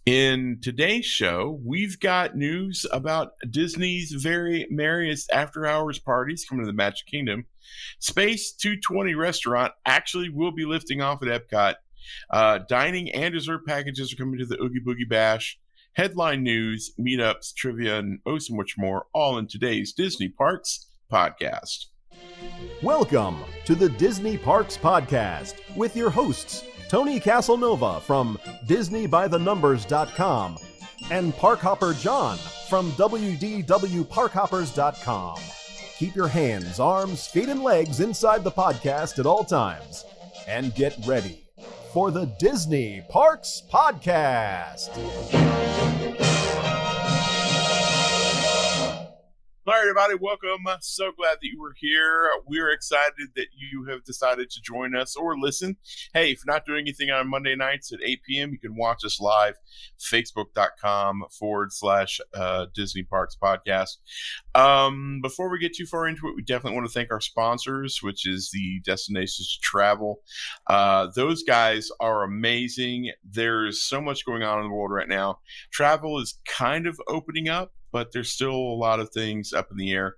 In today's show, we've got news about Disney's very Merriest after-hours parties coming to the Magic Kingdom. Space 220 restaurant actually will be lifting off at EPCOT. Dining and dessert packages are coming to the Oogie Boogie Bash. Headline news, meetups, trivia, and oh so much more, all in today's Disney Parks podcast. Welcome to the Disney Parks Podcast with your hosts, Tony Caselnova from DisneyByTheNumbers.com and Parkhopper John from WDWParkhoppers.com. Keep your hands, arms, feet, and legs inside the podcast at all times. And get ready for the Disney Parks Podcast. All right, everybody, welcome. So glad that you were here. We're excited that you have decided to join us or listen. Hey, if you're not doing anything on Monday nights at 8 p.m., you can watch us live, facebook.com/Disney Parks Podcast. Before we get too far into it, we definitely want to thank our sponsors, which is the Destinations to Travel. Those guys are amazing. There's so much going on in the world right now. Travel is kind of opening up, but there's still a lot of things up in the air.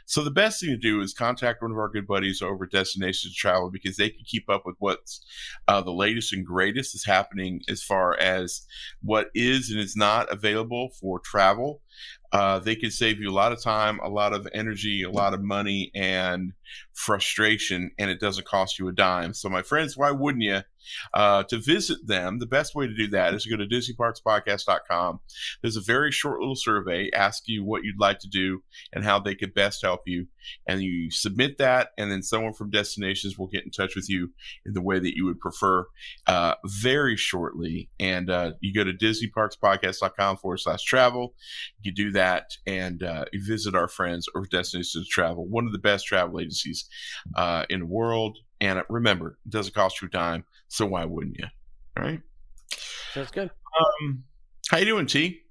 So the best thing to do is contact one of our good buddies over at Destinations to Travel, because they can keep up with what's the latest and greatest is happening as far as what is and is not available for travel. They can save you a lot of time, a lot of energy, a lot of money, and frustration, and it doesn't cost you a dime. So, my friends, why wouldn't you? To visit them, the best way to do that is to go to DisneyParksPodcast.com. There's a very short little survey asking you what you'd like to do and how they could best help you. And you submit that, and then someone from Destinations will get in touch with you in the way that you would prefer very shortly. And you go to DisneyParksPodcast.com/travel. You do that, and you visit our friends over Destinations to Travel, one of the best travel agencies in the world. And remember, it doesn't cost you a dime, so why wouldn't you? All right. Sounds good. How you doing, T?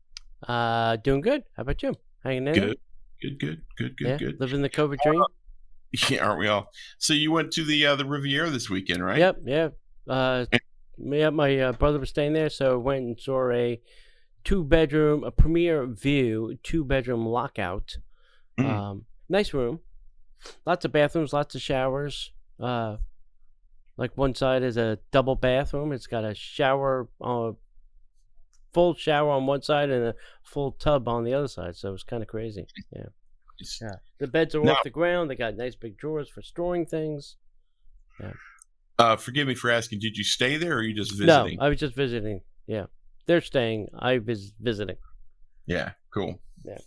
Doing good. How about you? Hanging in? Good. Living the COVID dream. Yeah, aren't we all? So you went to the Riviera this weekend, right? Yep. Yeah. My brother was staying there, so went and saw a premier view, 2-bedroom lockout. Nice room. Lots of bathrooms, lots of showers. Like one side is a double bathroom. It's got a shower, full shower on one side and a full tub on the other side. So it's kind of crazy. Yeah. The beds are off the ground. They got nice big drawers for storing things. Yeah. Forgive me for asking, did you stay there or are you just visiting? No, I was just visiting. Yeah. They're staying. I was visiting. Yeah. Cool. Yeah.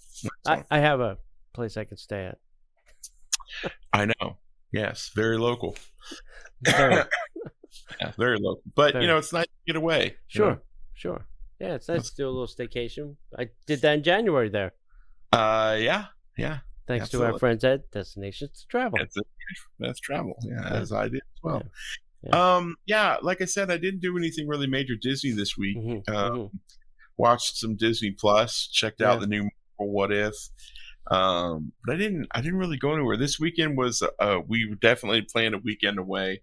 I have a place I can stay at. I know. Yes, very local. Very. Yeah, very local. But, Very. it's nice to get away. Sure. Yeah, it's nice to do a little staycation. I did that in January there. Yeah. Thanks Absolutely. to our friends at Destinations to Travel. That's travel. Yeah, as I did as well. Yeah. Like I said, I didn't do anything really major Disney this week. Mm-hmm. Watched some Disney Plus, checked out the new What If. But I didn't really go anywhere. This weekend was we definitely planned a weekend away.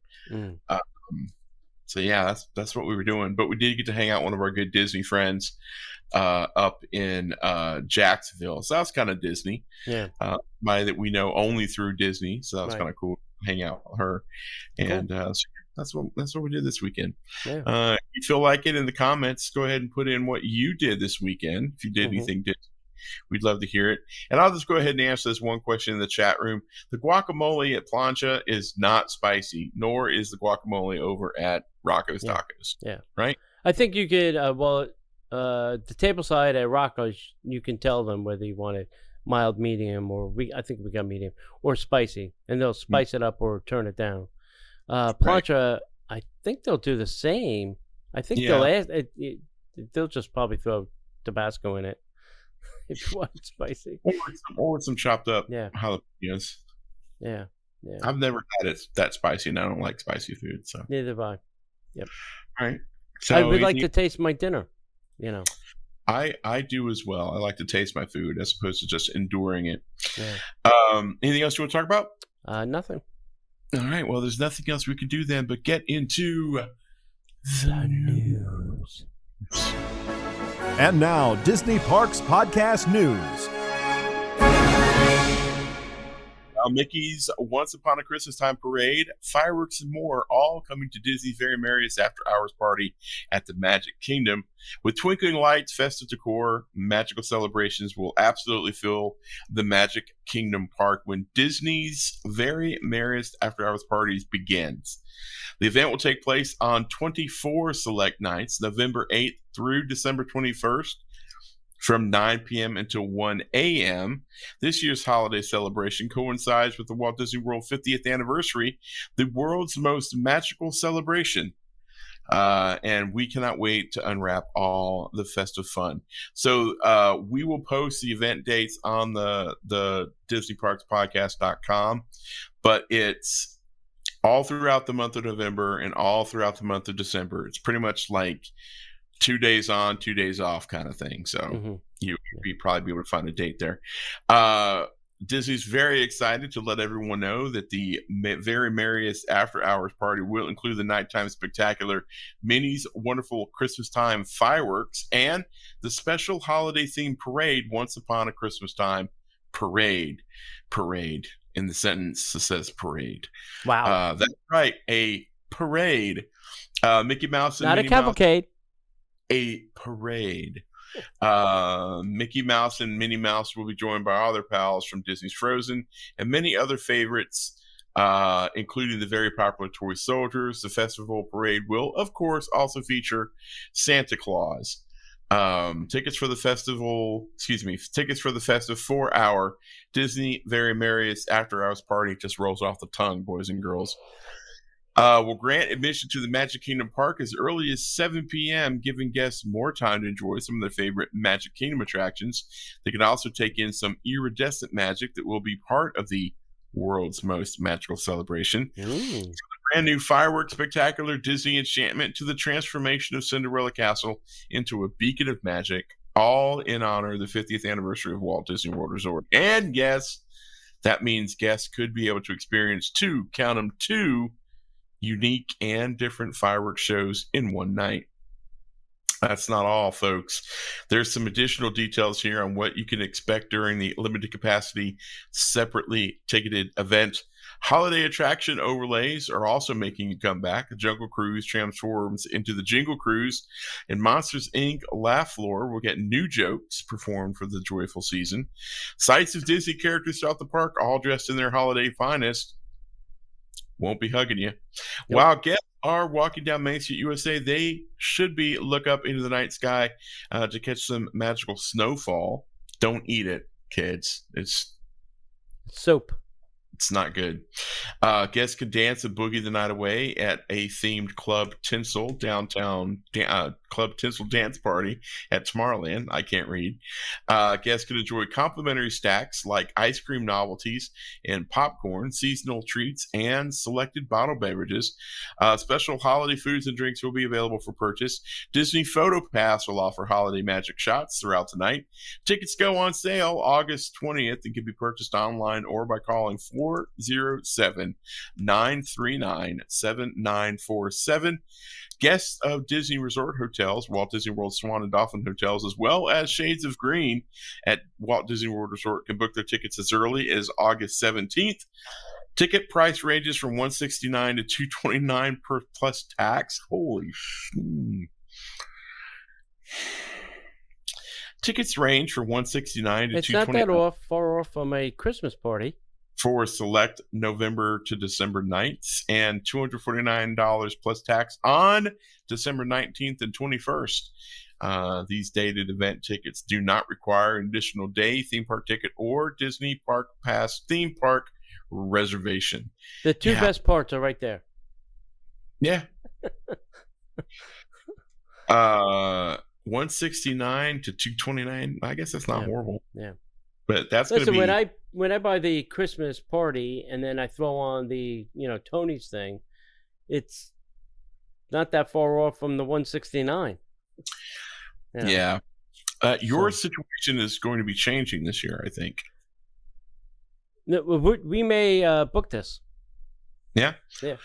So yeah, that's what we were doing. But we did get to hang out with one of our good Disney friends up in Jacksonville. So that was kind of Disney. Yeah. Somebody that we know only through Disney. So that was kind of cool to hang out with her. And so that's what we did this weekend. Yeah. If you feel like it, in the comments, go ahead and put in what you did this weekend. If you did anything Disney. We'd love to hear it. And I'll just go ahead and answer this one question in the chat room. The guacamole at Plancha is not spicy, nor is the guacamole over at Rocco's Tacos. Yeah. Right? I think you could, the table side at Rocco's, you can tell them whether you want it mild, medium, or I think we got medium, or spicy. And they'll spice it up or turn it down. Plancha, I think they'll do the same. I think they'll just probably throw Tabasco in it. If you want it spicy, or some chopped up jalapenos. Yeah. I've never had it that spicy, and I don't like spicy food. So neither have I. Yep. All right. So I would like to taste my dinner. I do as well. I like to taste my food as opposed to just enduring it. Yeah. Anything else you want to talk about? Nothing. All right. Well, there's nothing else we can do then but get into the news. And now, Disney Parks Podcast News. Mickey's Once Upon a Christmas Time Parade, fireworks, and more, all coming to Disney's very Merriest After Hours party at the Magic Kingdom. With twinkling lights, festive decor, magical celebrations will absolutely fill the Magic Kingdom park when Disney's very Merriest After Hours parties begins. The event will take place on 24 select nights, November 8th through December 21st. From 9 p.m. until 1 a.m. This year's holiday celebration coincides with the Walt Disney World 50th anniversary, the world's most magical celebration. And we cannot wait to unwrap all the festive fun. So we will post the event dates on the DisneyParksPodcast.com, but it's all throughout the month of November and all throughout the month of December. It's pretty much like 2 days on, 2 days off kind of thing. So you'd probably be able to find a date there. Disney's very excited to let everyone know that the very Merriest After Hours party will include the nighttime spectacular Minnie's Wonderful Christmas Time fireworks and the special holiday themed parade, Once Upon a Christmas Time Parade. Parade. In the sentence, it says parade. Wow. That's right. A parade. Mickey Mouse and Not Minnie a cavalcade. A parade. Mickey Mouse and Minnie Mouse will be joined by all their pals from Disney's Frozen and many other favorites, including the very popular Toy Soldiers. The festival parade will, of course, also feature Santa Claus. Tickets for the festive 4-hour Disney Very Merriest After Hours party just rolls off the tongue, boys and girls. Will grant admission to the Magic Kingdom Park as early as 7 p.m., giving guests more time to enjoy some of their favorite Magic Kingdom attractions. They can also take in some iridescent magic that will be part of the world's most magical celebration. From the brand new fireworks spectacular Disney enchantment to the transformation of Cinderella Castle into a beacon of magic, all in honor of the 50th anniversary of Walt Disney World Resort. And yes, that means guests could be able to experience two unique and different fireworks shows in one night. That's not all, folks. There's some additional details here on what you can expect during the limited capacity, separately ticketed event. Holiday attraction overlays are also making a comeback. The Jungle Cruise transforms into the Jingle Cruise, and Monsters, Inc. Laugh Floor will get new jokes performed for the joyful season. Sights of Disney characters throughout the park, all dressed in their holiday finest, won't be hugging you. Yep. While guests are walking down Main Street USA, they should be look up into the night sky to catch some magical snowfall. Don't eat it, kids. It's soap. It's not good. Guests could dance and boogie the night away at a themed Club Tinsel downtown Club Tinsel dance party at Tomorrowland. I can't read. Guests could enjoy complimentary stacks like ice cream novelties and popcorn, seasonal treats, and selected bottled beverages. Special holiday foods and drinks will be available for purchase. Disney Photo Pass will offer holiday magic shots throughout the night. Tickets go on sale August 20th and can be purchased online or by calling 407-939-7947. Guests of Disney Resort Hotels, Walt Disney World Swan and Dolphin Hotels, as well as Shades of Green at Walt Disney World Resort can book their tickets as early as August 17th. Ticket price ranges from $169 to $229 per plus tax. Holy shit. Tickets range from $169 to $229. It's not that far off from a Christmas party. For select November to December nights, and $249 plus tax on December 19th and 21st. These dated event tickets do not require an additional day theme park ticket or Disney Park Pass theme park reservation. The two best parts are right there. Yeah. $169 to $229. I guess that's not horrible. Yeah. But that's going to be... when I buy the Christmas party and then I throw on the, Tony's thing, it's not that far off from the $169. Yeah. Your situation is going to be changing this year, I think. We may book this. Yeah? Yeah.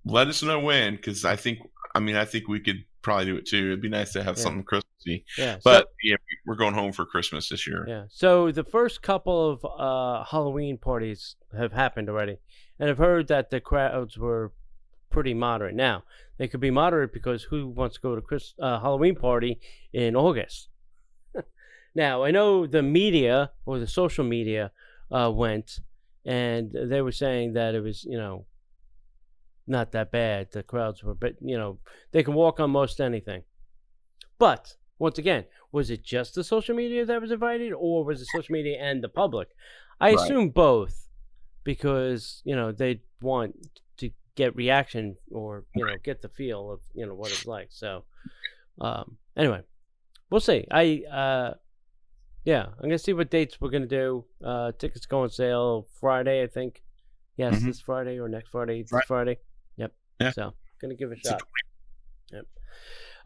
Let us know when, because I think we could probably do it too. It'd be nice to have something Christmassy. Yeah, but we're going home for Christmas this year. Yeah. So the first couple of Halloween parties have happened already, and I've heard that the crowds were pretty moderate. Now they could be moderate because who wants to go to Halloween party in August? Now I know the media or the social media went, and they were saying that it was not that bad. The crowds were, but they can walk on most anything. But once again, was it just the social media that was invited, or was it social media and the public? I assume both, because they want to get reaction or get the feel of what it's like. So anyway, we'll see. I'm gonna see what dates we're gonna do. Tickets go on sale Friday, I think. Yes, this Friday or next Friday. This Friday. Yep. Yeah. So gonna give it a shot. Yep.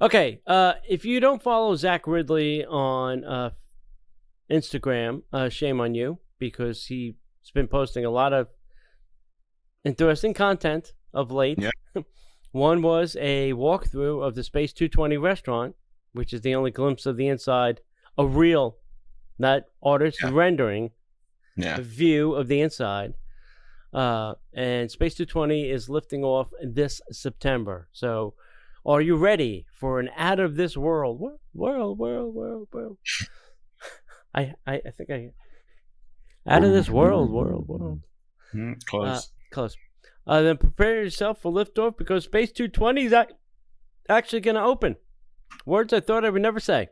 Okay. If you don't follow Zach Ridley on Instagram, shame on you, because he's been posting a lot of interesting content of late. Yeah. One was a walkthrough of the Space 220 restaurant, which is the only glimpse of the inside, a real, not artist rendering, view of the inside. And Space 220 is lifting off this September. So are you ready for an out of this world? World. I think out of this world. Close. Close. Then prepare yourself for liftoff, because Space 220 is actually going to open. Words I thought I would never say.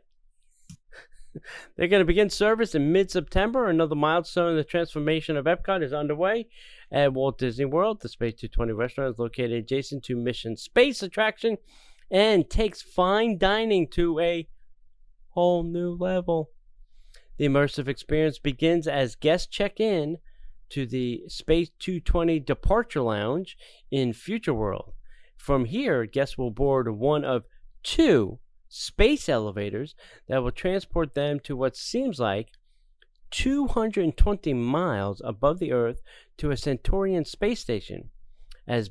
They're going to begin service in mid-September. Another milestone in the transformation of EPCOT is underway at Walt Disney World. The Space 220 restaurant is located adjacent to Mission Space attraction and takes fine dining to a whole new level. The immersive experience begins as guests check in to the Space 220 Departure Lounge in Future World. From here, guests will board one of 2 space elevators that will transport them to what seems like 220 miles above the Earth to a Centaurian space station. As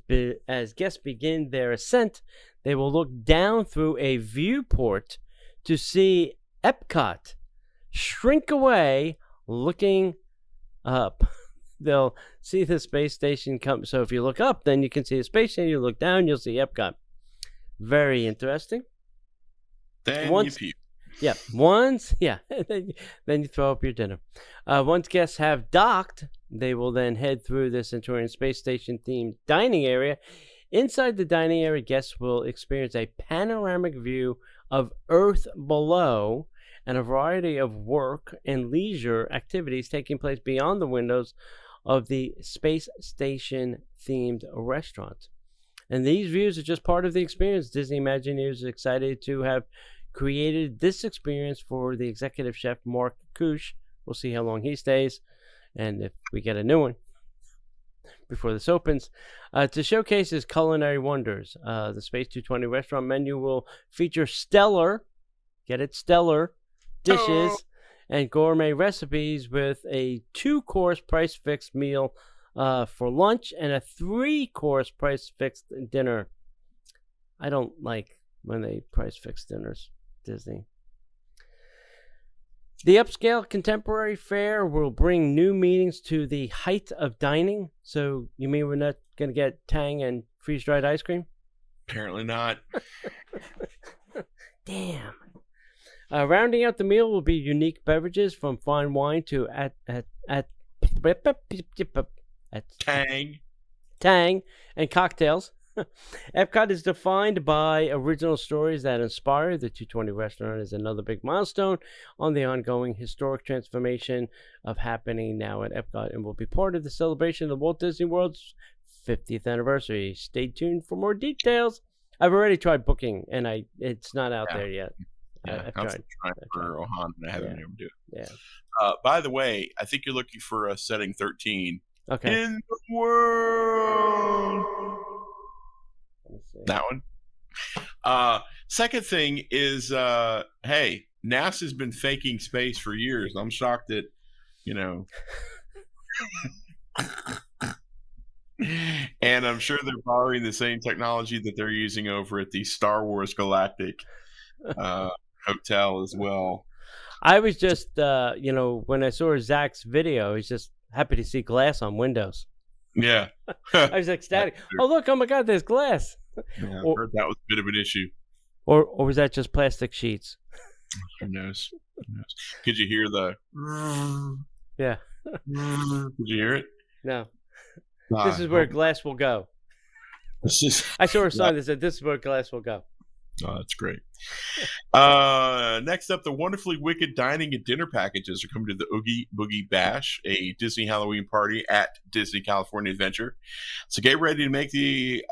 guests begin their ascent, they will look down through a viewport to see EPCOT shrink away. Looking up, they'll see the space station come. So if you look up, then you can see the space station. You look down, you'll see EPCOT. Very interesting. Then once you throw up your dinner. Once guests have docked, they will then head through the Centaurian Space Station themed dining area. Inside the dining area, guests will experience a panoramic view of Earth below and a variety of work and leisure activities taking place beyond the windows of the space station themed restaurant. And these views are just part of the experience. Disney Imagineers are excited to have created this experience for the executive chef, Mark Kush. We'll see how long he stays and if we get a new one before this opens, to showcase his culinary wonders. The Space 220 restaurant menu will feature stellar dishes and gourmet recipes, with a 2-course price fixed meal for lunch and a 3-course price fixed dinner. I don't like when they price fix dinners, Disney. The upscale contemporary fare will bring new meanings to the height of dining. So you mean we're not going to get Tang and freeze-dried ice cream? Apparently not. Damn. Rounding out the meal will be unique beverages, from fine wine to Tang and cocktails. EPCOT is defined by original stories that inspire. The 220 restaurant is another big milestone on the ongoing historic transformation of happening now at EPCOT, and will be part of the celebration of Walt Disney World's 50th anniversary. Stay tuned for more details. I've already tried booking, and it's not out there yet. Yeah, I've tried for Ohana, and I haven't been able to do it. Yeah. By the way, I think you're looking for a setting 13. Okay. In the world. That one. Second thing is, hey, NASA's been faking space for years. I'm shocked that, And I'm sure they're borrowing the same technology that they're using over at the Star Wars Galactic hotel as well. I was just, when I saw Zach's video, I was just happy to see glass on windows. Yeah. I was ecstatic. Oh, look, oh my God, there's glass. Yeah, I heard that was a bit of an issue. Or was that just plastic sheets? Who knows? Could you hear the... Yeah. Did you hear it? No. This is where glass will go. I saw a sign that said, "This is where glass will go." Oh, that's great. Next up, the wonderfully wicked dining and dinner packages are coming to the Oogie Boogie Bash, a Disney Halloween party at Disney California Adventure. So get ready to make the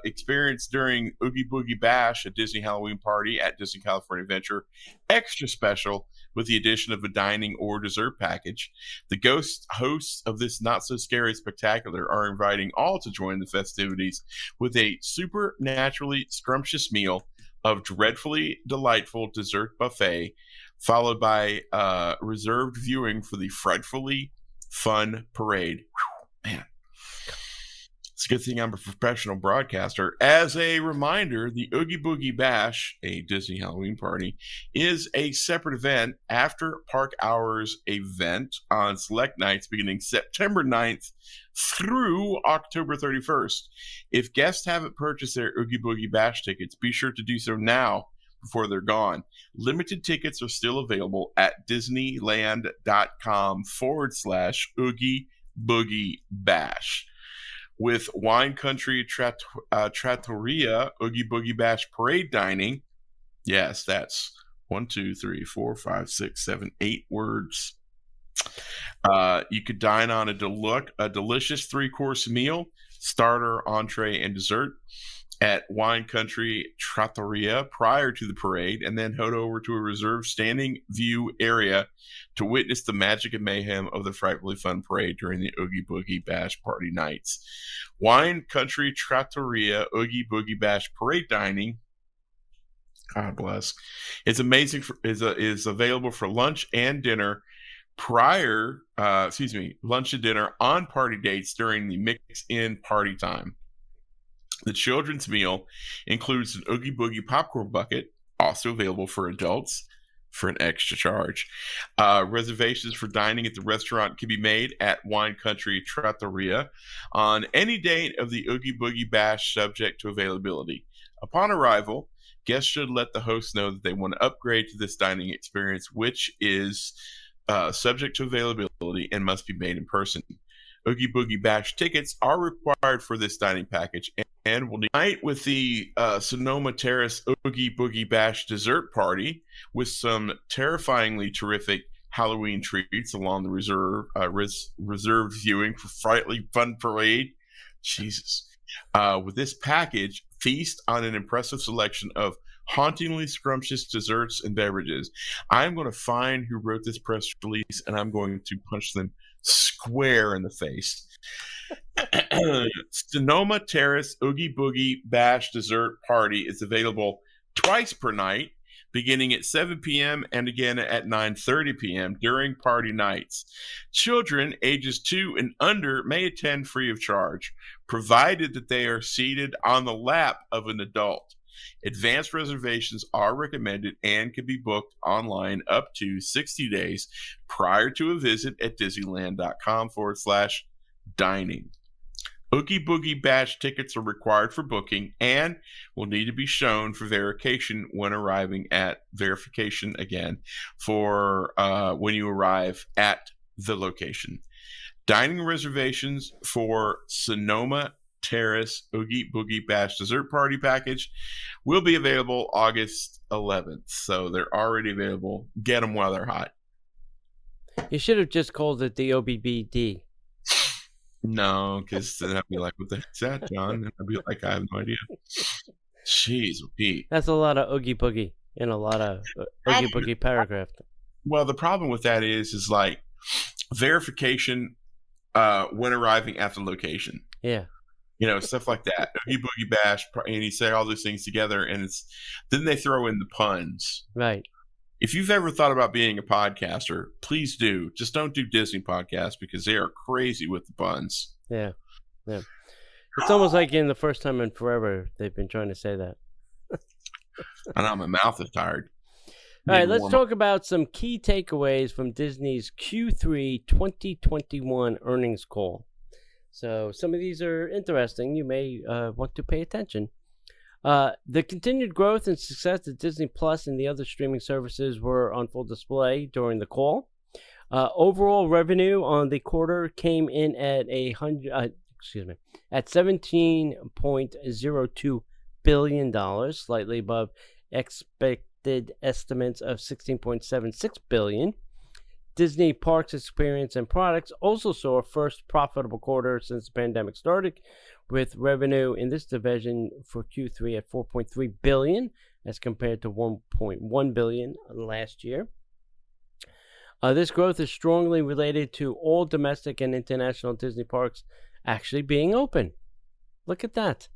experience during Oogie Boogie Bash, a Disney Halloween party at Disney California Adventure, extra special with the addition of a dining or dessert package. The ghost hosts of this not-so-scary spectacular are inviting all to join the festivities with a supernaturally scrumptious meal of dreadfully delightful dessert buffet, followed by reserved viewing for the frightfully fun parade. Whew, man. It's a good thing I'm a professional broadcaster. As a reminder, the Oogie Boogie Bash, a Disney Halloween party, is a separate event after park hours event on select nights beginning September 9th through October 31st. If guests haven't purchased their Oogie Boogie Bash tickets, be sure to do so now before they're gone. Limited tickets are still available at disneyland.com/Oogie Boogie Bash. With Wine Country Trattoria Oogie Boogie Bash Parade Dining. Yes, that's 1, 2, 3, 4, 5, 6, 7, 8 words. You could dine on a delicious 3-course meal, starter, entree, and dessert at Wine Country Trattoria prior to the parade, and then head over to a reserved standing view area to witness the magic and mayhem of the frightfully fun parade during the Oogie Boogie Bash party nights. Wine Country Trattoria Oogie Boogie Bash Parade Dining, God bless, is amazing. Is available for lunch and dinner lunch and dinner on party dates during the mix-in party time. The children's meal includes an Oogie Boogie popcorn bucket, also available for adults for an extra charge. Reservations for dining at the restaurant can be made at Wine Country Trattoria on any date of the Oogie Boogie Bash, subject to availability. Upon arrival, guests should let the host know that they want to upgrade to this dining experience, which is subject to availability and must be made in person. Oogie Boogie Bash tickets are required for this dining package and will unite with the Sonoma Terrace Oogie Boogie Bash dessert party with some terrifyingly terrific Halloween treats along the reserved viewing for frightfully fun parade. Jesus. With this package, feast on an impressive selection of hauntingly scrumptious desserts and beverages. I'm going to find who wrote this press release, and I'm going to punch them square in the face. Sonoma Terrace Oogie Boogie Bash dessert party is available twice per night, beginning at 7 p.m. and again at 9:30 p.m. during party nights. Children ages 2 and under may attend free of charge, provided that they are seated on the lap of an adult. Advanced reservations are recommended and can be booked online up to 60 days prior to a visit at disneyland.com/dining. Oogie Boogie Bash tickets are required for booking and will need to be shown for verification when arriving at when you arrive at the location. Dining reservations for Sonoma Terrace Oogie Boogie Bash dessert party package will be available August 11th. So they're already available. Get them while they're hot. You should have just called it the OBBD. No, because then I'd be like, what the heck's that, John? And I'd be like, I have no idea. Jeez, Pete. That's a lot of Oogie Boogie in a lot of Oogie Boogie paragraph. Well, the problem with that is like verification when arriving at the location. Yeah. You know, stuff like that. Oogie Boogie Bash, and you say all those things together, and then they throw in the puns. Right. If you've ever thought about being a podcaster, please do. Just don't do Disney podcasts because they are crazy with the puns. Yeah. Yeah. It's almost like in the first time in forever they've been trying to say that. I know my mouth is tired. All right, let's talk about some key takeaways from Disney's Q3 2021 earnings call. So some of these are interesting. You may want to pay attention. The continued growth and success of Disney Plus and the other streaming services were on full display during the call. Overall revenue on the quarter came in at $17.02 billion, slightly above expected estimates of $16.76 billion. Disney Parks Experience and Products also saw a first profitable quarter since the pandemic started, with revenue in this division for Q3 at $4.3 billion as compared to $1.1 billion last year. This growth is strongly related to all domestic and international Disney parks actually being open. Look at that.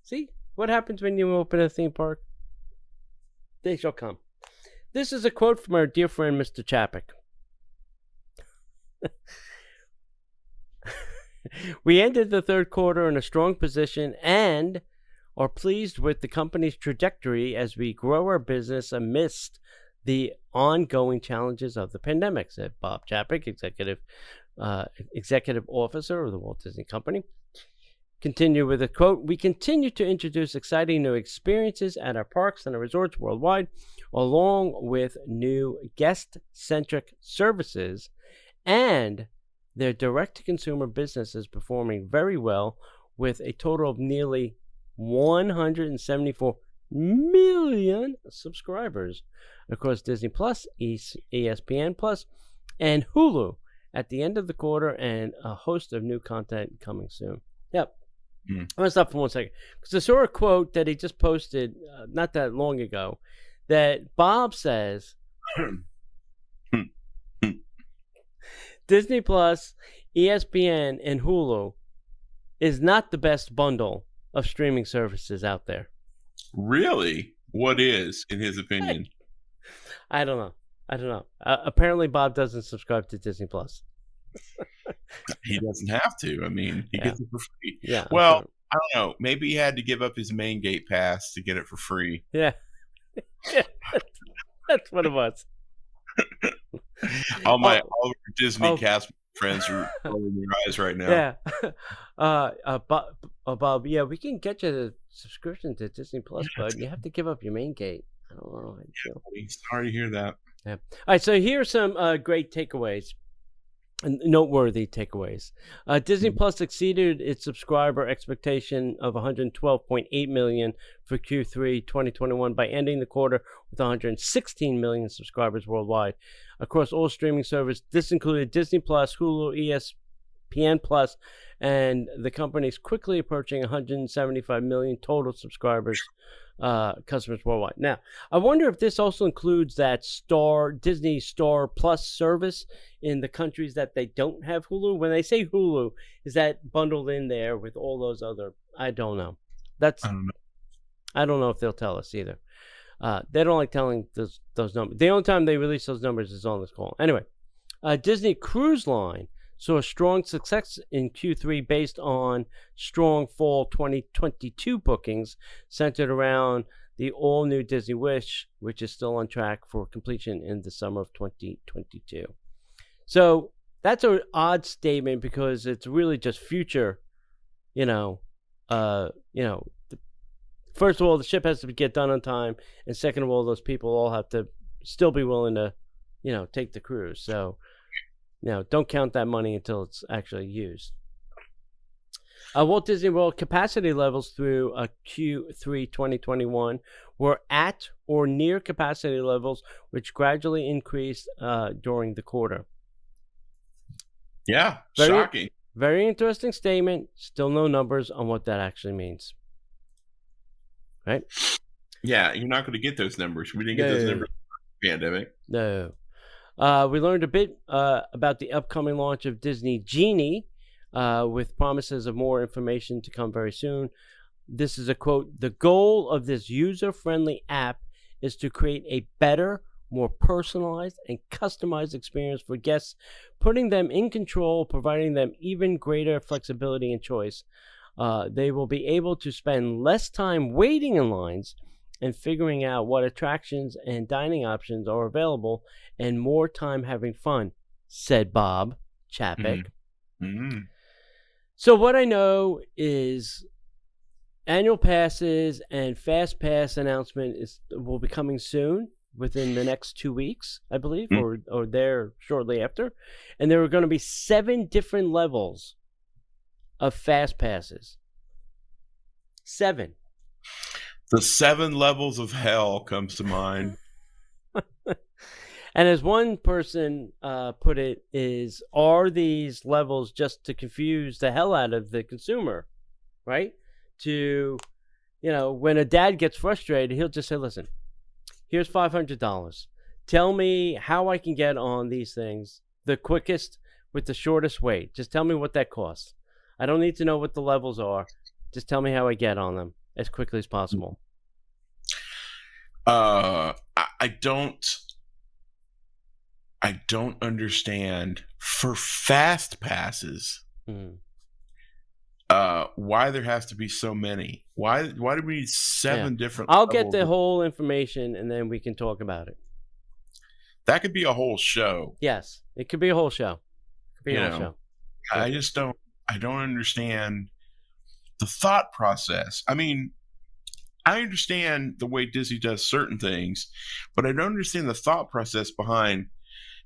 See what happens when you open a theme park? They shall come. This is a quote from our dear friend, Mr. Chapek. We ended the third quarter in a strong position and are pleased with the company's trajectory as we grow our business amidst the ongoing challenges of the pandemic, said Bob Chapek, executive officer of the Walt Disney Company. Continue with a quote, "We continue to introduce exciting new experiences at our parks and our resorts worldwide, along with new guest-centric services, and their direct-to-consumer business is performing very well with a total of nearly 174 million subscribers across Disney Plus, ESPN Plus, and Hulu at the end of the quarter, and a host of new content coming soon." Yep. I'm going to stop for 1 second because I saw a quote that he just posted not that long ago that Bob says Disney Plus, ESPN, and Hulu is not the best bundle of streaming services out there. Really? What is, in his opinion? I don't know. Apparently, Bob doesn't subscribe to Disney Plus. He doesn't have to. I mean, he gets it for free. Yeah. Well, I don't know. Maybe he had to give up his main gate pass to get it for free. Yeah. That's what it was. all our Disney cast friends are rolling their eyes right now. Yeah. Bob, yeah, we can get you the subscription to Disney Plus, but you have to give up your main gate. I don't know. Sorry to hear that. Yeah. All right, so here are some great takeaways. Noteworthy takeaways. Disney Plus exceeded its subscriber expectation of 112.8 million for Q3 2021 by ending the quarter with 116 million subscribers worldwide across all streaming services. This included Disney Plus, Hulu, ESPN Plus, and the company's quickly approaching 175 million total subscribers. Customers worldwide. Now, I wonder if this also includes that Disney Star Plus service in the countries that they don't have Hulu. When they say Hulu, is that bundled in there with all those other? I don't know. I don't know if they'll tell us either. They don't like telling those numbers. The only time they release those numbers is on this call. Anyway, Disney Cruise Line saw a strong success in Q3 based on strong fall 2022 bookings centered around the all-new Disney Wish, which is still on track for completion in the summer of 2022. So that's an odd statement because it's really just future, first of all, the ship has to get done on time, and second of all, those people all have to still be willing to, take the cruise. So, don't count that money until it's actually used. Walt Disney World capacity levels through Q3 2021 were at or near capacity levels, which gradually increased during the quarter. Yeah, shocking. Very interesting statement. Still no numbers on what that actually means. Right? Yeah, you're not going to get those numbers. We didn't get those numbers in the pandemic. No. We learned a bit about the upcoming launch of Disney Genie, with promises of more information to come very soon. This is a quote: "The goal of this user-friendly app is to create a better, more personalized and customized experience for guests, putting them in control, providing them even greater flexibility and choice. They will be able to spend less time waiting in lines and figuring out what attractions and dining options are available, and more time having fun, said Bob Chapek. Mm-hmm. So what I know is annual passes and fast pass announcement will be coming soon, within the next 2 weeks, I believe, or there shortly after. And there are going to be 7 different levels of fast passes. 7. The 7 levels of hell comes to mind. And as one person put it, are these levels just to confuse the hell out of the consumer, right? To, when a dad gets frustrated, he'll just say, listen, here's $500. Tell me how I can get on these things the quickest with the shortest wait. Just tell me what that costs. I don't need to know what the levels are. Just tell me how I get on them as quickly as possible. I don't understand for fast passes why there has to be so many. Why do we need 7 different I'll get the whole information and then we can talk about it. That could be a whole show. Yes, it could be a whole show. I don't understand the thought process. I mean, I understand the way Disney does certain things, but I don't understand the thought process behind,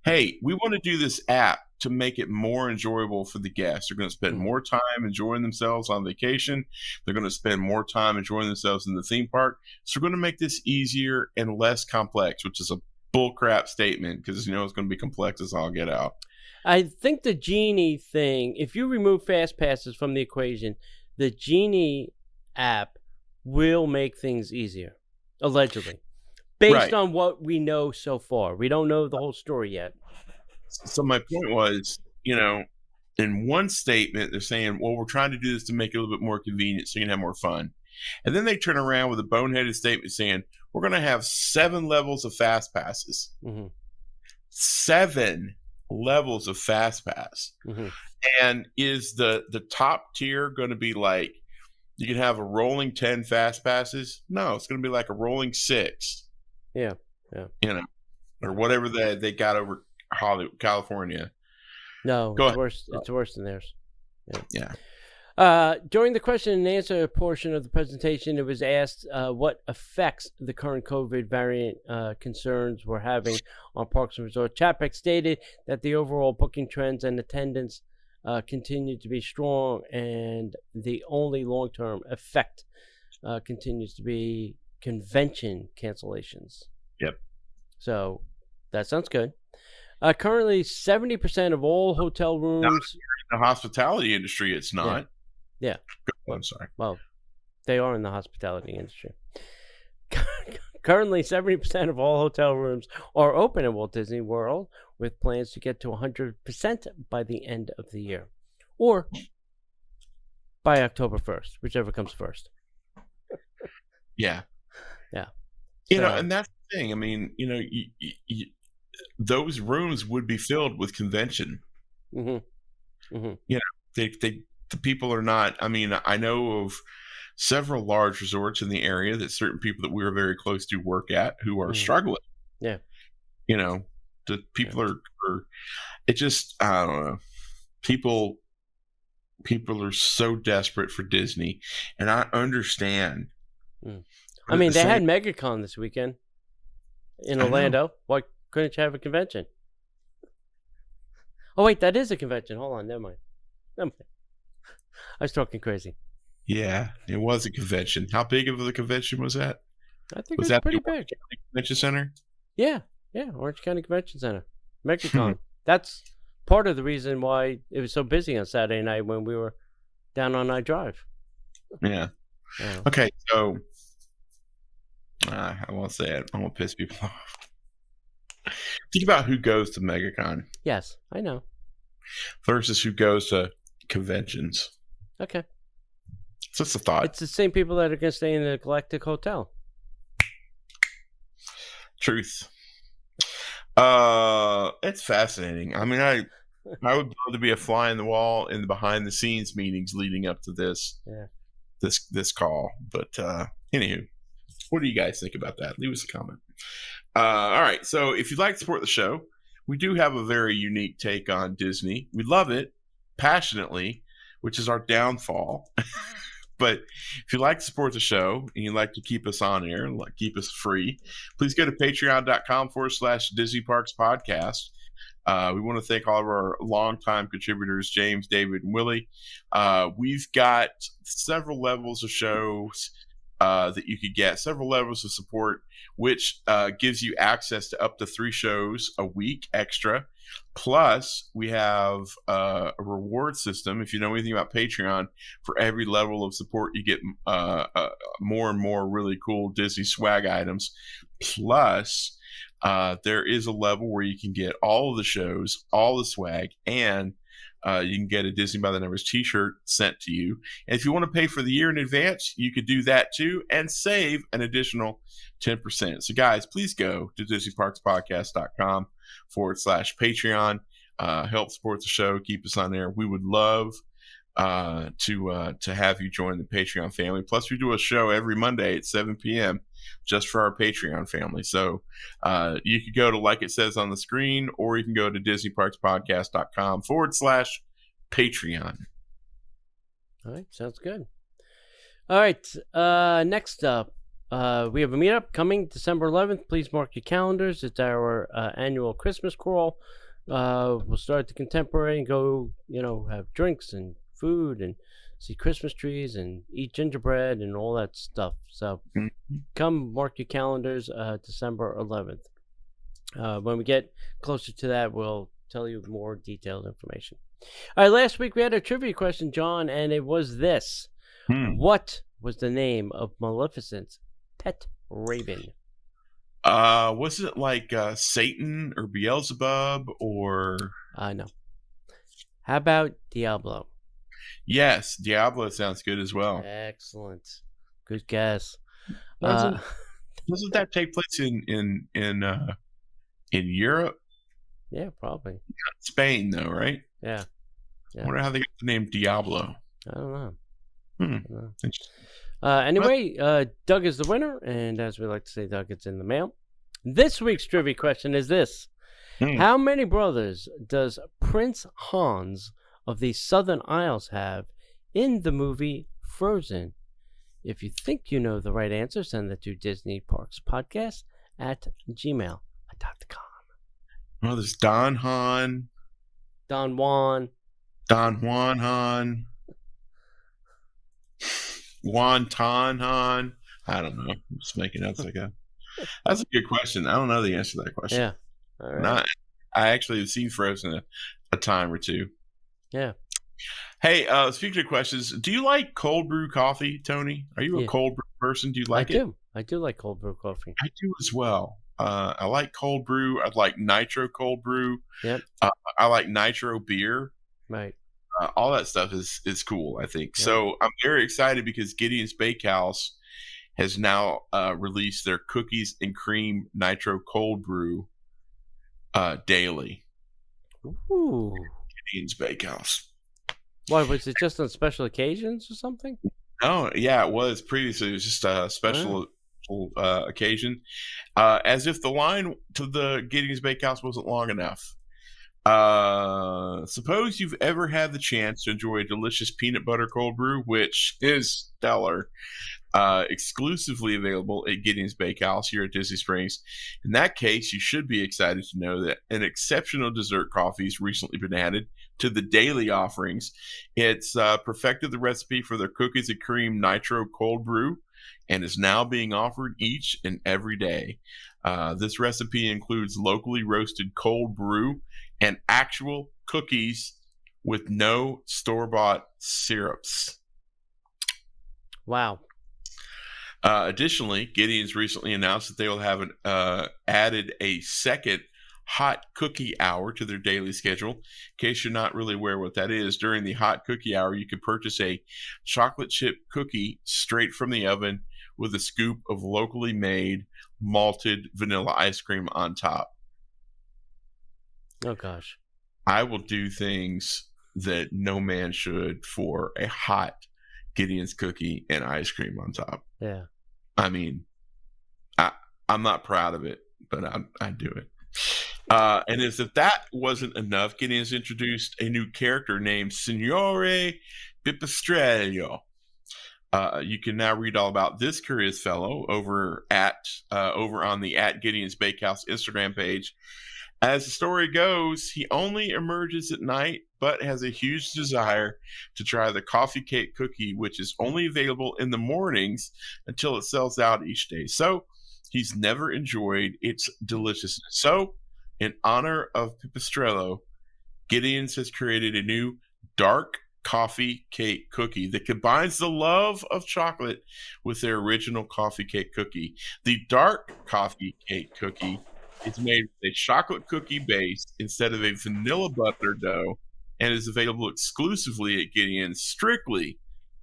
hey, we want to do this app to make it more enjoyable for the guests. They're going to spend more time enjoying themselves on vacation. They're going to spend more time enjoying themselves in the theme park. So we're going to make this easier and less complex, which is a bullcrap statement because, it's going to be complex as all get out. I think the Genie thing, if you remove fast passes from the equation, the Genie app will make things easier, allegedly, based on what we know so far. We don't know the whole story yet. So my point was, in one statement, they're saying, well, we're trying to do this to make it a little bit more convenient so you can have more fun. And then they turn around with a boneheaded statement saying, we're going to have 7 levels of fast passes. 7 levels of fast pass. And is the top tier going to be like, you can have a rolling 10 fast passes? No, it's going to be like a rolling 6. Yeah. Or whatever they got over Hollywood, California. No, it's worse. It's worse than theirs. Yeah. During the question and answer portion of the presentation, it was asked what effects the current COVID variant concerns were having on Parks and Resorts. Chapek stated that the overall booking trends and attendance continue to be strong, and the only long-term effect continues to be convention cancellations. Yep. So that sounds good. Currently, 70% of all hotel rooms. In the hospitality industry, it's not. Yeah. I'm sorry. Well, they are in the hospitality industry. Currently, 70% of all hotel rooms are open at Walt Disney World, with plans to get to 100% by the end of the year, or by October 1st, whichever comes first. Yeah. So, and that's the thing. I mean, those rooms would be filled with convention. The people are not. I mean, I know of several large resorts in the area that certain people that we are very close to work at who are struggling. Yeah. The people are. It just, I don't know. People are so desperate for Disney, and I understand. I mean, they had MegaCon this weekend in Orlando. Why couldn't you have a convention? Oh, wait, that is a convention. Hold on. Never mind. I was talking crazy. Yeah, it was a convention. How big of a convention was that? I think it was pretty big. Orange County Convention Center? Yeah, Orange County Convention Center. MegaCon. That's part of the reason why it was so busy on Saturday night when we were down on I Drive. Yeah. Okay, so I won't say it. I won't piss people off. Think about who goes to MegaCon. Yes, I know. Versus who goes to conventions. Okay. So that's a thought. It's the same people that are going to stay in the Galactic Hotel. Truth. It's fascinating. I mean, I would love to be a fly in the wall in the behind the scenes meetings leading up to this call. But anywho, what do you guys think about that? Leave us a comment. All right. So if you'd like to support the show, we do have a very unique take on Disney. We love it passionately, which is our downfall. But if you'd like to support the show and you'd like to keep us on air and keep us free, please go to patreon.com/Disney Parks Podcast. We want to thank all of our longtime contributors, James, David, and Willie. We've got several levels of shows that you could get, several levels of support, which gives you access to up to 3 shows a week extra. Plus, we have a reward system. If you know anything about Patreon, for every level of support, you get more and more really cool Disney swag items. Plus, there is a level where you can get all of the shows, all the swag, and you can get a Disney by the Numbers t-shirt sent to you. And if you want to pay for the year in advance, you could do that too and save an additional 10%. So guys, please go to DisneyParksPodcast.com/Patreon. Help support the show. Keep us on there. We would love to have you join the Patreon family. Plus, we do a show every Monday at 7 p.m. just for our Patreon family. So you could go to, like it says on the screen, or you can go to DisneyParksPodcast.com/Patreon. All right, sounds good. All right, next up, we have a meetup coming December 11th. Please mark your calendars. It's our annual Christmas crawl. We'll start at the Contemporary and go, have drinks and food and see Christmas trees and eat gingerbread and all that stuff. So come mark your calendars, December 11th. When we get closer to that, we'll tell you more detailed information. All right, last week we had a trivia question, John, and it was this. What was the name of Maleficent's pet raven? Was it like Satan or Beelzebub or... No. How about Diablo? Yes, Diablo sounds good as well. Excellent. Good guess. Doesn't that take place in Europe? Yeah, probably. Spain, though, right? Yeah. I wonder how they got the name Diablo. I don't know. Interesting. Anyway, Doug is the winner, and as we like to say, Doug, it's in the mail. This week's trivia question is this. How many brothers does Prince Hans of the Southern Isles have in the movie Frozen? If you think you know the right answer, send that to DisneyParksPodcast@gmail.com. Well, there's Don Han. Don Juan Han. Wonton Han. I don't know. I'm just making up like a... That's a good question. I don't know the answer to that question. Yeah. All right. I actually have seen Frozen a time or two. Yeah. Hey, speaking of questions, do you like cold brew coffee, Tony? Are you a cold brew person? Do you like it? I do like cold brew coffee. I do as well. I like cold brew. I like Nitro cold brew. Yep. I like Nitro beer. Right. All that stuff is cool, I think. Yeah. So I'm very excited because Gideon's Bakehouse has now released their cookies and cream Nitro cold brew daily. Ooh. Gideon's Bakehouse. Why, was it just on special occasions or something? No, yeah, it was. Previously, it was just a special occasion. As if the line to the Gideon's Bakehouse wasn't long enough. Suppose you've ever had the chance to enjoy a delicious peanut butter cold brew, which is stellar, exclusively available at Gideon's Bakehouse here at Disney Springs. In that case, you should be excited to know that an exceptional dessert coffee has recently been added to the daily offerings. It's perfected the recipe for their cookies and cream Nitro cold brew and is now being offered each and every day. This recipe includes locally roasted cold brew and actual cookies with no store-bought syrups. Wow. Additionally, Gideon's recently announced that they will have added a second hot cookie hour to their daily schedule. In case you're not really aware what that is, during the hot cookie hour, you could purchase a chocolate chip cookie straight from the oven with a scoop of locally made malted vanilla ice cream on top. Oh gosh. I will do things that no man should for a hot Gideon's cookie and ice cream on top. Yeah. I mean, I'm not proud of it, but I do it. And as if that wasn't enough, Gideon's introduced a new character named Signore Pipistrello. You can now read all about this curious fellow over on the @Gideon's Bakehouse Instagram page. As the story goes, he only emerges at night, but has a huge desire to try the coffee cake cookie, which is only available in the mornings until it sells out each day. So he's never enjoyed its deliciousness. So, in honor of Pipistrello, Gideon's has created a new dark coffee cake cookie that combines the love of chocolate with their original coffee cake cookie. The dark coffee cake cookie is made with a chocolate cookie base instead of a vanilla butter dough and is available exclusively at Gideon's strictly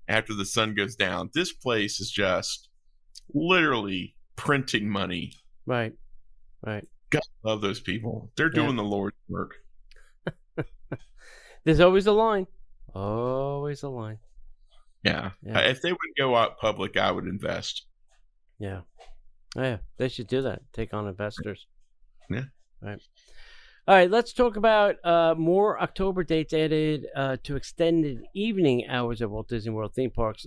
after the sun goes down. This place is just literally printing money. Right. God love those people. They're doing the Lord's work. There's always a line. Always a line. Yeah. If they would go out public, I would invest. Yeah. Yeah. They should do that. Take on investors. Yeah. All right. Let's talk about more October dates added to extended evening hours at Walt Disney World theme parks.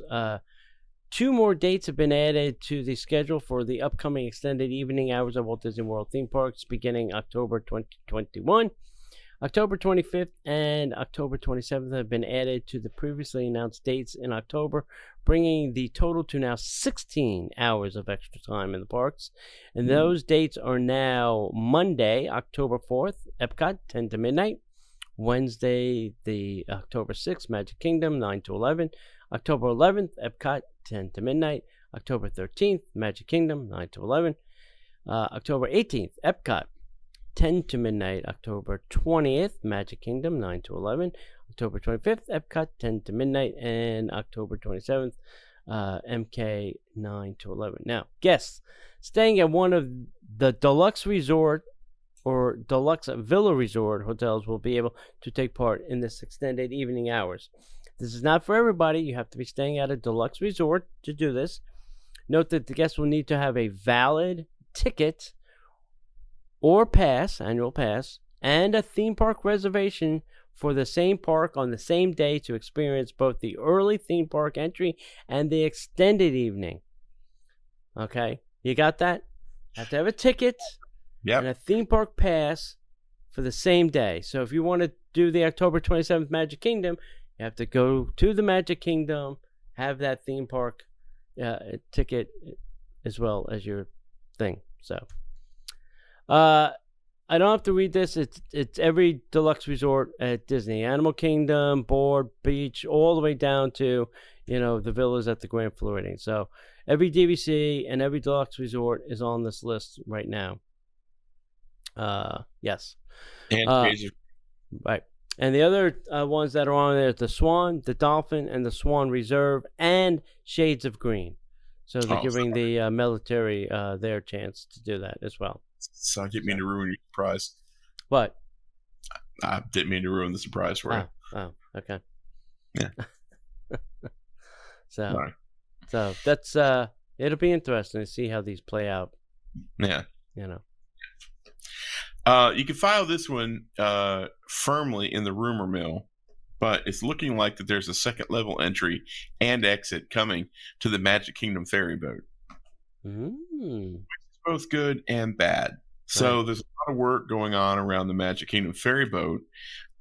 2 more dates have been added to the schedule for the upcoming extended evening hours at Walt Disney World theme parks beginning October 2021. October 25th and October 27th have been added to the previously announced dates in October, bringing the total to now 16 hours of extra time in the parks. And those dates are now Monday, October 4th, EPCOT, 10 to midnight. Wednesday, the October 6th, Magic Kingdom, 9 to 11. October 11th, EPCOT, 10 to midnight. October 13th, Magic Kingdom, 9 to 11. October 18th, EPCOT, 10 to midnight. October 20th, Magic Kingdom, 9 to 11. October 25th, EPCOT, 10 to midnight. And October 27th, MK, 9 to 11. Now, guests staying at one of the deluxe resort or deluxe villa resort hotels will be able to take part in this extended evening hours. This is not for everybody. You have to be staying at a deluxe resort to do this. Note that the guests will need to have a valid ticket or pass, annual pass, and a theme park reservation for the same park on the same day to experience both the early theme park entry and the extended evening. Okay, you got that? Have to have a ticket and a theme park pass for the same day. So if you want to do the October 27th Magic Kingdom, you have to go to the Magic Kingdom, have that theme park ticket as well as your thing. So I don't have to read this. It's every deluxe resort at Disney. Animal Kingdom, Board, Beach, all the way down to, the villas at the Grand Floridian. So every DVC and every deluxe resort is on this list right now. Yes. And right. And the other ones that are on there is the Swan, the Dolphin, and the Swan Reserve, and Shades of Green. So they're giving the military their chance to do that as well. So I didn't mean to ruin your surprise. What? I didn't mean to ruin the surprise for you. Oh, okay. Yeah. So that's it'll be interesting to see how these play out. Yeah. You can file this one firmly in the rumor mill, but it's looking like that there's a second level entry and exit coming to the Magic Kingdom ferry boat. Which is both good and bad. So there's a lot of work going on around the Magic Kingdom ferry boat,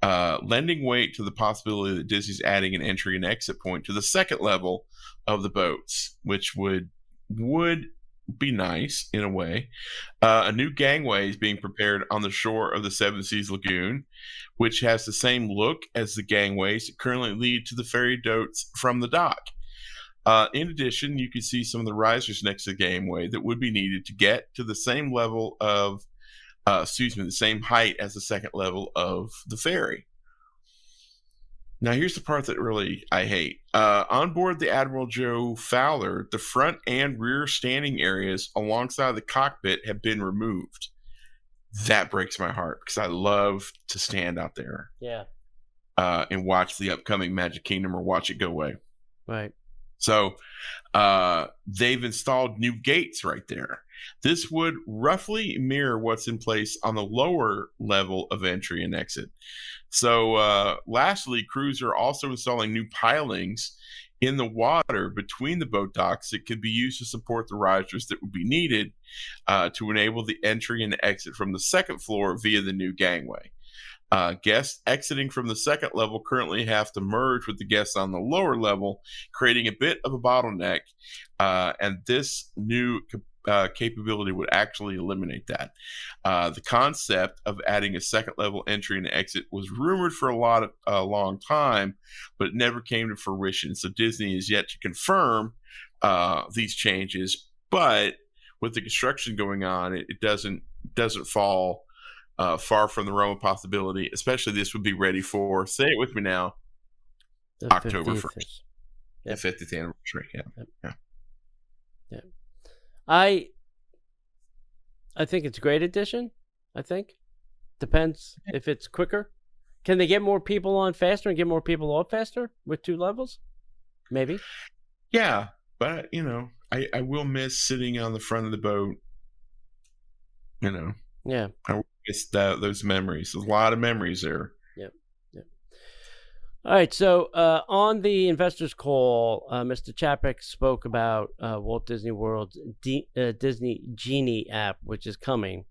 lending weight to the possibility that Disney's adding an entry and exit point to the second level of the boats, which would be nice in a way. A new gangway is being prepared on the shore of the Seven Seas Lagoon, which has the same look as the gangways that currently lead to the ferry boats from the dock. In addition, you can see some of the risers next to the gangway that would be needed to get to the same level of, the same height as the second level of the ferry. Now, here's the part that really I hate. On board the Admiral Joe Fowler, the front and rear standing areas alongside the cockpit have been removed. that breaks my heart because I love to stand out there. Yeah. And watch the upcoming Magic Kingdom or watch it go away. Right. So they've installed new gates right there. This would roughly mirror what's in place on the lower level of entry and exit. So lastly, crews are also installing new pilings in the water between the boat docks that could be used to support the risers that would be needed to enable the entry and exit from the second floor via the new gangway. Guests exiting from the second level currently have to merge with the guests on the lower level, creating a bit of a bottleneck. And this new capability would actually eliminate that. The concept of adding a second level entry and exit was rumored for a long time, but it never came to fruition. So Disney is yet to confirm these changes, but with the construction going on, it doesn't fall far from the realm of possibility. Especially this would be ready for, say it with me now, The October 50th 1st, Yep. the 50th anniversary. Yeah. I think it's a great addition. I think depends if it's quicker. Can they get more people on faster and get more people off faster with 2 levels? Maybe. Yeah, but I will miss sitting on the front of the boat. Yeah. I will miss those memories. There's a lot of memories there. Yep. All right. So on the investors' call, Mr. Chapek spoke about Walt Disney World's Disney Genie app, which is coming.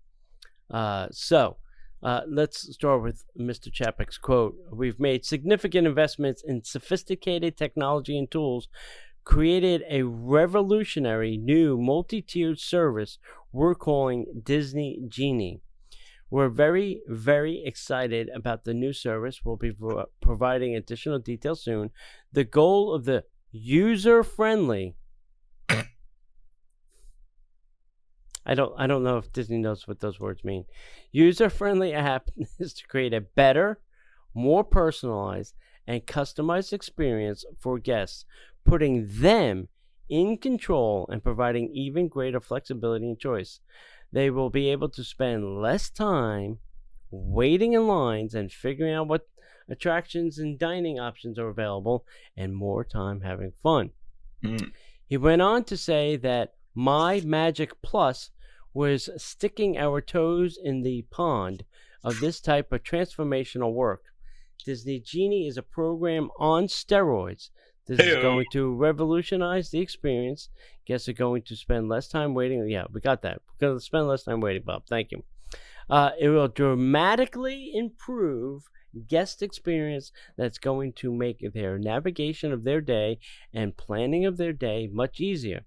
So let's start with Mr. Chapek's quote. "We've made significant investments in sophisticated technology and tools, created a revolutionary new multi-tiered service we're calling Disney Genie. We're very, very excited about the new service. We'll be providing additional details soon. The goal of the user-friendly..." I don't know if Disney knows what those words mean. "User-friendly app is to create a better, more personalized, and customized experience for guests, putting them in control and providing even greater flexibility and choice. They will be able to spend less time waiting in lines and figuring out what attractions and dining options are available, and more time having fun." He went on to say that My Magic Plus was sticking our toes in the pond of this type of transformational work. Disney Genie is a program on steroids. This is going to revolutionize the experience. Guests are going to spend less time waiting. Yeah, we got that. We're going to spend less time waiting, Bob. Thank you. It will dramatically improve guest experience that's going to make their navigation of their day and planning of their day much easier.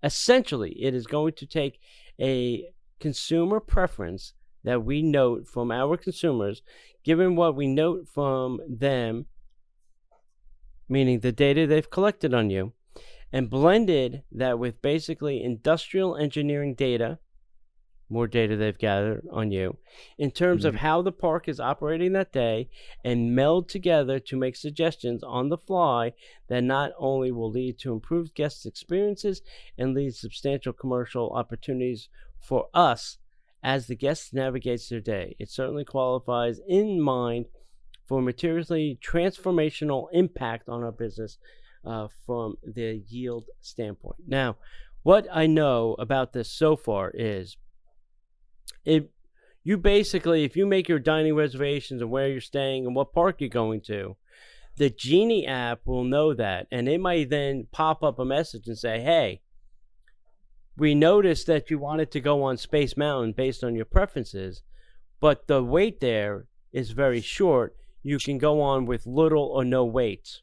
Essentially, it is going to take a consumer preference that we note from our consumers, given what we note from them, meaning the data they've collected on you, and blended that with basically industrial engineering data, more data they've gathered on you, in terms of how the park is operating that day, and meld together to make suggestions on the fly that not only will lead to improved guest experiences and lead to substantial commercial opportunities for us as the guest navigates their day. It certainly qualifies in mind for materially transformational impact on our business from the yield standpoint. Now, what I know about this so far is you basically, if you make your dining reservations and where you're staying and what park you're going to, the Genie app will know that, and it might then pop up a message and say, "Hey, we noticed that you wanted to go on Space Mountain based on your preferences, but the wait there is very short. You can go on with little or no wait."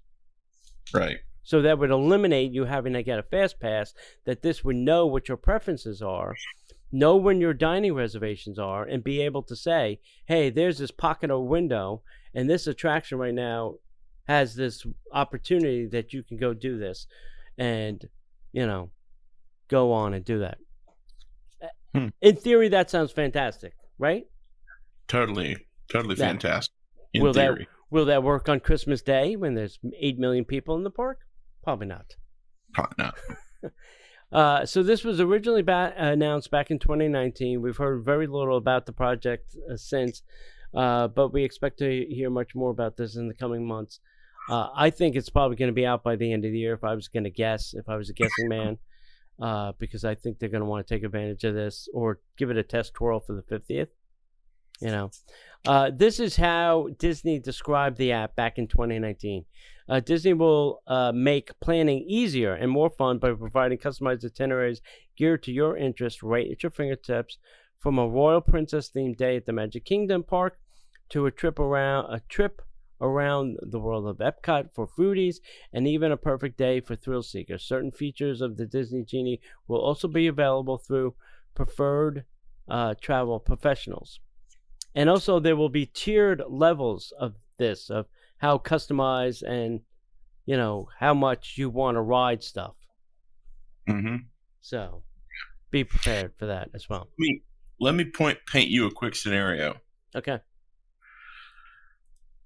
Right. So that would eliminate you having to get a fast pass, that this would know what your preferences are, know when your dining reservations are, and be able to say, "Hey, there's this pocket of window, and this attraction right now has this opportunity that you can go do this," and, go on and do that. In theory, that sounds fantastic, right? Totally fantastic. In Will theory. Will that work on Christmas Day when there's 8 million people in the park? Probably not. Probably not. So this was originally announced back in 2019. We've heard very little about the project since, but we expect to hear much more about this in the coming months. I think it's probably going to be out by the end of the year if I was going to guess, if I was a guessing man, because I think they're going to want to take advantage of this or give it a test twirl for the 50th. You know, this is how Disney described the app back in 2019. Disney will make planning easier and more fun by providing customized itineraries geared to your interests right at your fingertips, from a royal princess themed day at the Magic Kingdom Park to a trip around the world of EPCOT for foodies, and even a perfect day for thrill seekers. Certain features of the Disney Genie will also be available through preferred travel professionals. And also there will be tiered levels of this, of how customized and, you know, how much you want to ride stuff. Mm-hmm. So be prepared for that as well. Let me paint you a quick scenario. Okay.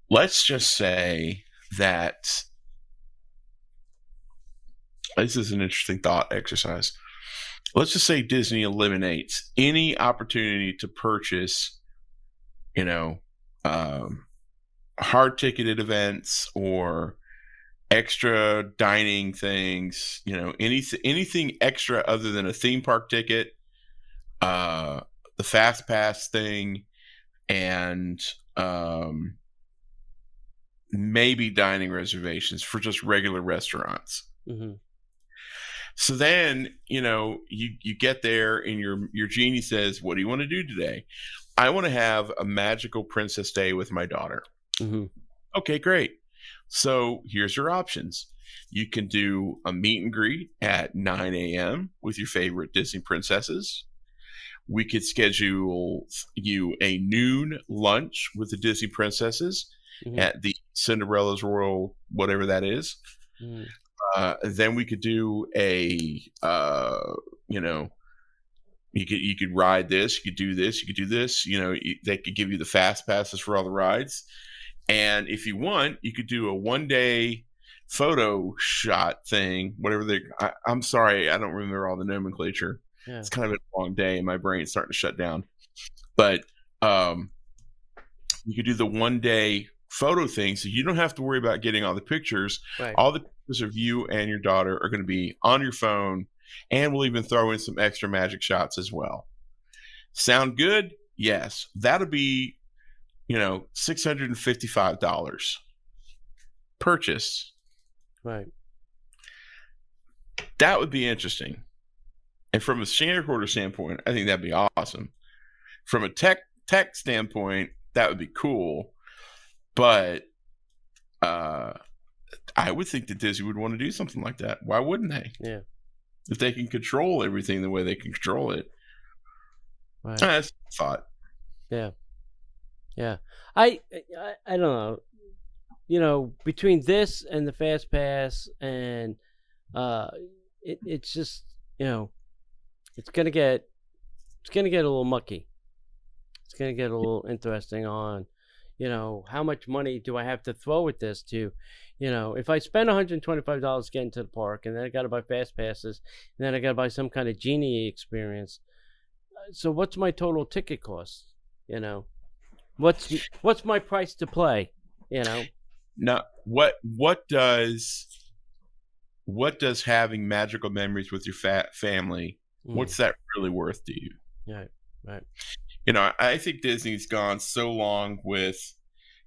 Let's just say that this is an interesting thought exercise. Let's just say Disney eliminates any opportunity to purchase, you know, hard ticketed events or extra dining things, you know, anything extra other than a theme park ticket, the fast pass thing, and maybe dining reservations for just regular restaurants. Mm-hmm. So then, you know, you get there and your genie says, what do you want to do today? I want to have a magical princess day with my daughter. Mm-hmm. Okay, great. So here's your options. You can do a meet and greet at 9 a.m. with your favorite Disney princesses. We could schedule you a noon lunch with the Disney princesses at the Cinderella's Royal, whatever that is. Mm-hmm. Then we could do a, you know, you could ride this, you could do this, you could do this. You know, they could give you the fast passes for all the rides. And if you want, you could do a 1-day photo shot thing, whatever I'm sorry, I don't remember all the nomenclature. Yeah. It's kind of a long day and my brain's starting to shut down. But you could do the 1-day photo thing, so you don't have to worry about getting all the pictures. Right. All the pictures of you and your daughter are going to be on your phone, and we'll even throw in some extra magic shots as well. Sound good? Yes. That'll be, you know, $655 purchase. Right. That would be interesting. And from a shareholder standpoint, I think that'd be awesome. From a tech standpoint, that would be cool. But I would think that Disney would want to do something like that. Why wouldn't they? Yeah. If they can control everything the way they can control it. Right. That's a thought. Yeah. Yeah. I don't know. You know, between this and the Fast Pass and it's just, you know, it's gonna get a little mucky. It's gonna get a little interesting on, you know, how much money do I have to throw at this to, you know, if I spend $125 getting to the park and then I got to buy fast passes and then I got to buy some kind of Genie experience. So what's my total ticket cost? You know, what's my price to play? You know, now what does having magical memories with your family? What's that really worth to you? Right. You know, I think Disney's gone so long with,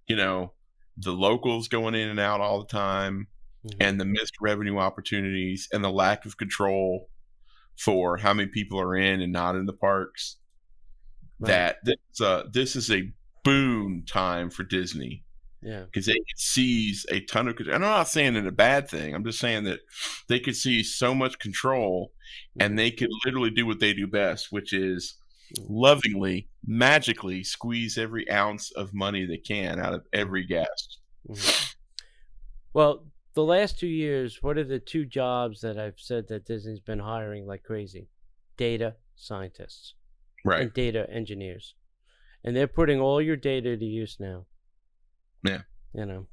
you know, the locals going in and out all the time, and the missed revenue opportunities and the lack of control for how many people are in and not in the parks. Right. That this is a boon time for Disney. Yeah, because they could seize a ton of control. And I'm not saying it a bad thing. I'm just saying that they could seize so much control, and they could literally do what they do best, which is lovingly, magically squeeze every ounce of money they can out of every guest. Well, the last 2 years, what are the 2 jobs that I've said that Disney's been hiring like crazy? Data scientists, right, and data engineers, and they're putting all your data to use now. Yeah, you know,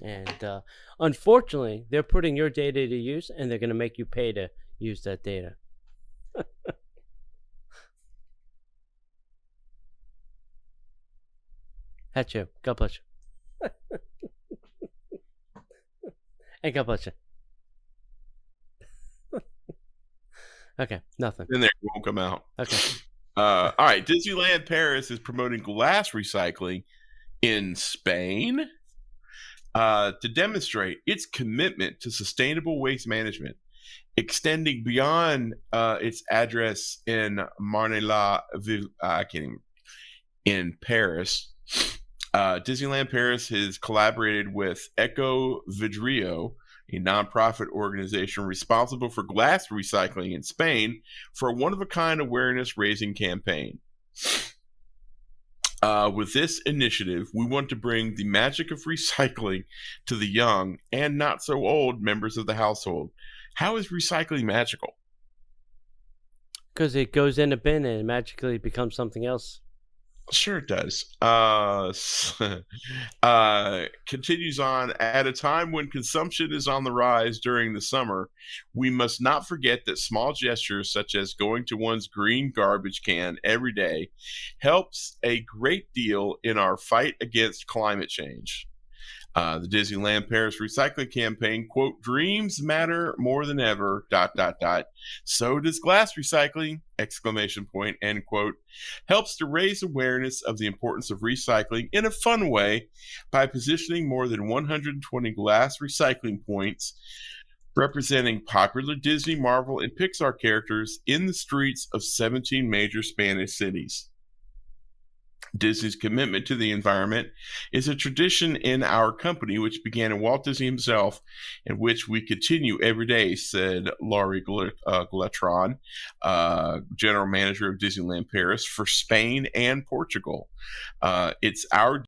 and unfortunately, they're putting your data to use, and they're going to make you pay to use that data. Hat you. God bless you. And God bless you. Okay, nothing. In there, it won't come out. Okay. All right. Disneyland Paris is promoting glass recycling in Spain to demonstrate its commitment to sustainable waste management, extending beyond its address in Marne-la-Ville, in Paris. Disneyland Paris has collaborated with Eco Vidrio, a nonprofit organization responsible for glass recycling in Spain, for a one-of-a-kind awareness-raising campaign. With this initiative, we want to bring the magic of recycling to the young and not so old members of the household. How is recycling magical? Because it goes in a bin and it magically becomes something else. Sure it does. Continues on. At a time when consumption is on the rise during the summer, we must not forget that small gestures such as going to one's green garbage can every day helps a great deal in our fight against climate change. The Disneyland Paris recycling campaign, quote, dreams matter more than ever, ... So does glass recycling, ! End quote, helps to raise awareness of the importance of recycling in a fun way by positioning more than 120 glass recycling points representing popular Disney, Marvel, and Pixar characters in the streets of 17 major Spanish cities. Disney's commitment to the environment is a tradition in our company, which began in Walt Disney himself, and which we continue every day, said Laurie Gletron, general manager of Disneyland Paris for Spain and Portugal. It's our